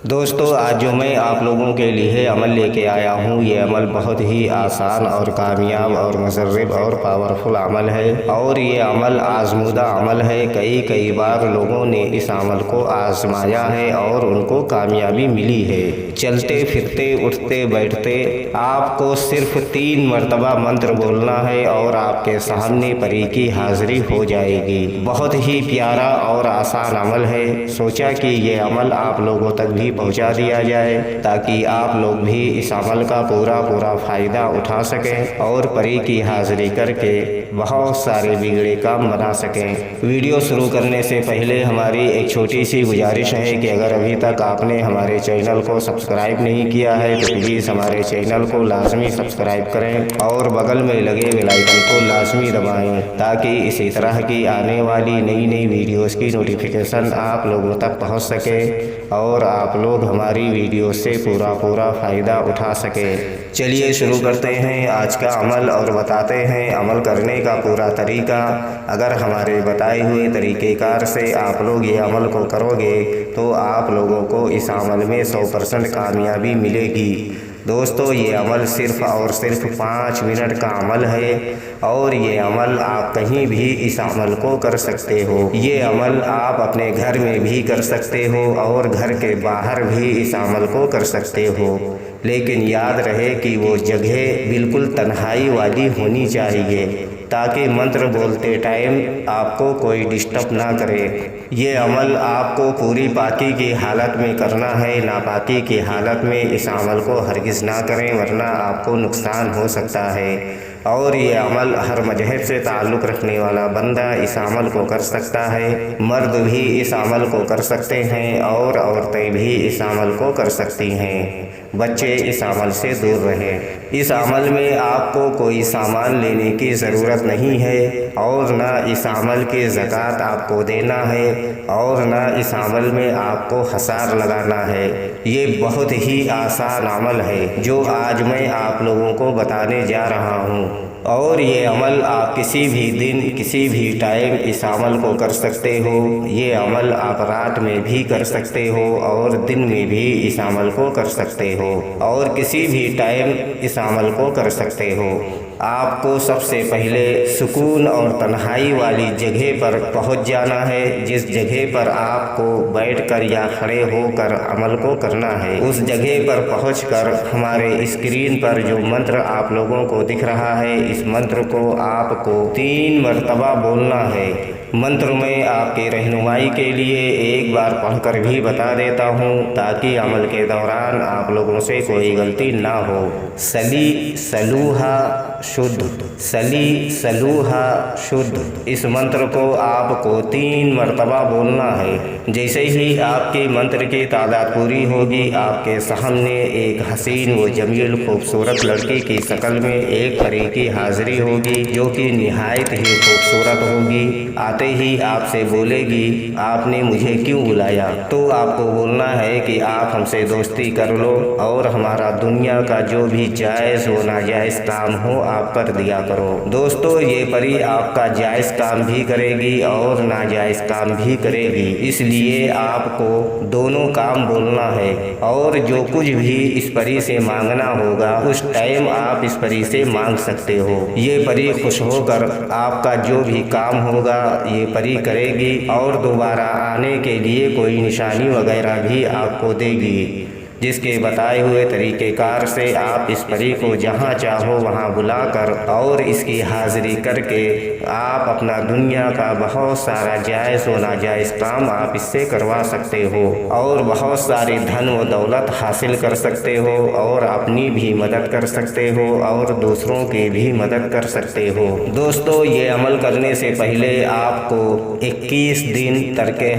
دوستو آج جو میں آپ لوگوں کے لیے عمل لے کے آیا ہوں، یہ عمل بہت ہی آسان اور کامیاب اور مصرف اور پاورفل عمل ہے، اور یہ عمل آزمودہ عمل ہے۔ کئی بار لوگوں نے اس عمل کو آزمایا ہے اور ان کو کامیابی ملی ہے۔ چلتے پھرتے اٹھتے بیٹھتے آپ کو صرف 3 مرتبہ منتر بولنا ہے اور آپ کے سامنے پری کی حاضری ہو جائے گی۔ بہت ہی پیارا اور آسان عمل ہے۔ سوچا کہ یہ عمل آپ لوگوں تک بھی پہنچا دیا جائے تاکہ آپ لوگ بھی اس عمل کا پورا فائدہ اٹھا سکیں اور پری کی حاضری کر کے بہت سارے بگڑے کام بنا سکیں۔ ویڈیو شروع کرنے سے پہلے ہماری ایک چھوٹی سی گزارش ہے کہ اگر ابھی تک آپ نے ہمارے چینل کو سبسکرائب نہیں کیا ہے تو پلیز ہمارے چینل کو لازمی سبسکرائب کریں اور بغل میں لگے بیل آئیکن کو لازمی دبائیں تاکہ اسی طرح کی آنے والی نئی ویڈیوز کی نوٹیفیکیشن آپ لوگوں تک پہنچ سکے اور آپ لوگ ہماری ویڈیو سے پورا فائدہ اٹھا سکے۔ چلیے شروع کرتے ہیں آج کا عمل اور بتاتے ہیں عمل کرنے کا پورا طریقہ۔ اگر ہمارے بتائے ہوئے طریقہ کار سے آپ لوگ یہ عمل کو کرو گے تو آپ لوگوں کو اس عمل میں 100% کامیابی ملے گی۔ دوستو یہ عمل صرف اور صرف 5 منٹ کا عمل ہے اور یہ عمل آپ کہیں بھی اس عمل کو کر سکتے ہو۔ یہ عمل آپ اپنے گھر میں بھی کر سکتے ہو اور گھر کے باہر بھی اس عمل کو کر سکتے ہو، لیکن یاد رہے کہ وہ جگہ بالکل تنہائی والی ہونی چاہیے تاکہ منتر بولتے ٹائم آپ کو کوئی ڈسٹرب نہ کرے۔ یہ عمل آپ کو پوری پاکی کی حالت میں کرنا ہے، ناپاکی کی حالت میں اس عمل کو ہرگز نہ کریں ورنہ آپ کو نقصان ہو سکتا ہے۔ اور یہ عمل ہر مذہب سے تعلق رکھنے والا بندہ اس عمل کو کر سکتا ہے۔ مرد بھی اس عمل کو کر سکتے ہیں اور عورتیں بھی اس عمل کو کر سکتی ہیں۔ بچے اس عمل سے دور رہیں۔ اس عمل میں آپ کو کوئی سامان لینے کی ضرورت نہیں ہے اور نہ اس عمل کی زکوٰۃ آپ کو دینا ہے اور نہ اس عمل میں آپ کو حصار لگانا ہے۔ یہ بہت ہی آسان عمل ہے جو آج میں آپ لوگوں کو بتانے جا رہا ہوں، اور یہ عمل آپ کسی بھی دن کسی بھی ٹائم اس عمل کو کر سکتے ہو۔ یہ عمل آپ رات میں بھی کر سکتے ہو اور دن میں بھی اس عمل کو کر سکتے ہو اور کسی بھی ٹائم اس عمل کو کر سکتے ہو۔ آپ کو سب سے پہلے سکون اور تنہائی والی جگہ پر پہنچ جانا ہے، جس جگہ پر آپ کو بیٹھ کر یا کھڑے ہو کر عمل کو کرنا ہے۔ اس جگہ پر پہنچ کر ہمارے اسکرین پر جو منتر آپ لوگوں کو دکھ رہا ہے، اس منتر کو آپ کو 3 مرتبہ بولنا ہے۔ منتر میں آپ کی رہنمائی کے لیے ایک بار پڑھ کر بھی بتا دیتا ہوں تاکہ عمل کے دوران آپ لوگوں سے کوئی غلطی نہ ہو۔ سلی سلوہا شدھ، سلی سلوہا شدھ۔ اس منتر کو آپ کو 3 مرتبہ بولنا ہے۔ جیسے ہی آپ کی منتر کی تعداد پوری ہوگی، آپ کے سامنے ایک حسین و جمیل خوبصورت لڑکی کی شکل میں ایک پری کی حاضری ہوگی جو کہ نہایت ہی خوبصورت ہوگی۔ آتے ہی آپ سے بولے گی آپ نے مجھے کیوں بلایا؟ تو آپ کو بولنا ہے کہ آپ ہم سے دوستی کر لو اور ہمارا دنیا کا جو بھی جائز و ناجائز کام ہو آپ کر دیا کرو۔ دوستو یہ پری آپ کا جائز کام بھی کرے گی اور ناجائز کام بھی کرے گی، اس لیے آپ کو دونوں کام بولنا ہے اور جو کچھ بھی اس پری سے مانگنا ہوگا اس ٹائم آپ اس پری سے مانگ سکتے ہو۔ یہ پری خوش ہو کر آپ کا جو بھی کام ہوگا یہ پری کرے گی اور دوبارہ آنے کے لیے کوئی نشانی وغیرہ بھی آپ کو دے گی، جس کے بتائے ہوئے طریقہ کار سے آپ اس پری کو جہاں چاہو وہاں بلا کر اور اس کی حاضری کر کے آپ اپنا دنیا کا بہت سارا جائز و ناجائز کام آپ اس سے کروا سکتے ہو اور بہت ساری دھن و دولت حاصل کر سکتے ہو اور اپنی بھی مدد کر سکتے ہو اور دوسروں کی بھی مدد کر سکتے ہو۔ دوستو یہ عمل کرنے سے پہلے آپ کو 21 دن ترک